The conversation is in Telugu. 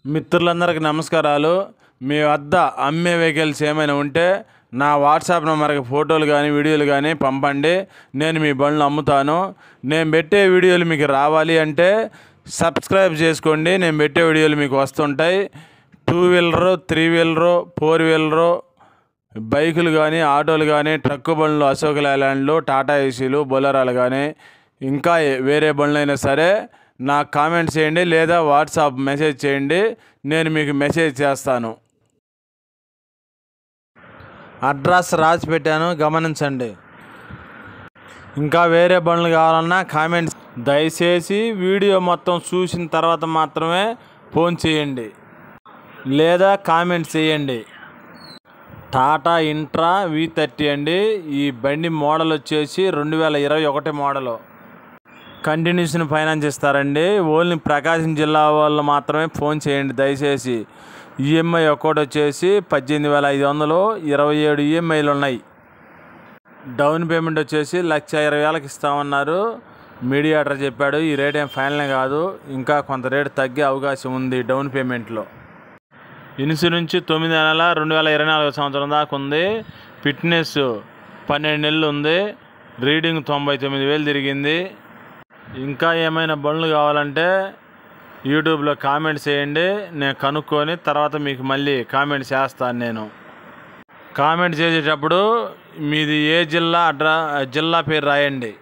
మిత్రులందరికీ నమస్కారాలు. మీ వద్ద అమ్మే వెహికల్స్ ఏమైనా ఉంటే నా వాట్సాప్ నెంబర్కి ఫోటోలు కానీ వీడియోలు కానీ పంపండి. నేను మీ బండ్లు అమ్ముతాను. నేను పెట్టే వీడియోలు మీకు రావాలి అంటే సబ్స్క్రైబ్ చేసుకోండి. నేను పెట్టే వీడియోలు మీకు వస్తుంటాయి. 2 వీలరు, 3 వీలరు, 4 వీలరు బైకులు కానీ, ఆటోలు కానీ, ట్రక్కు బండ్లు, అశోక్ లేలాండ్లు, టాటా ఏసీలు, బొలెరోలు కానీ ఇంకా వేరే బండ్లు అయినా సరే నాకు కామెంట్ చేయండి లేదా వాట్సాప్ మెసేజ్ చేయండి. నేను మీకు మెసేజ్ చేస్తాను. అడ్రస్ రాసి పెట్టాను, గమనించండి. ఇంకా వేరే బండ్లు కావాలన్నా కామెంట్స్. దయచేసి వీడియో మొత్తం చూసిన తర్వాత మాత్రమే ఫోన్ చేయండి లేదా కామెంట్ చేయండి. టాటా ఇంట్రా V30 అండి. ఈ బండి మోడల్ వచ్చేసి 2021 మోడలు. కంటిన్యూషన్ ఫైనాన్స్ ఇస్తారండి. ఓన్లీ ప్రకాశం జిల్లా వాళ్ళు మాత్రమే ఫోన్ చేయండి దయచేసి. ఈఎంఐ ఒక్కోటి వచ్చేసి 18,500, 27 ఈఎంఐలు ఉన్నాయి. డౌన్ పేమెంట్ వచ్చేసి 1,20,000కి ఇస్తామన్నారు. మీడియేటర్ చెప్పాడు. ఈ రేట్ ఏం ఫైనల్ కాదు, ఇంకా కొంత రేటు తగ్గే అవకాశం ఉంది డౌన్ పేమెంట్లో. ఇన్సూరెన్స్ 9 నెలల 2024 సంవత్సరం దాకా ఉంది. ఫిట్నెస్ 12 నెలలు ఉంది. రీడింగ్ 99,000 తిరిగింది. ఇంకా ఏమైనా బండ్లు కావాలంటే యూట్యూబ్లో కామెంట్ చేయండి. నేను కనుక్కొని తర్వాత మీకు మళ్ళీ కామెంట్ చేస్తాను. నేను కామెంట్ చేసేటప్పుడు మీది ఏ జిల్లా జిల్లా పేరు రాయండి.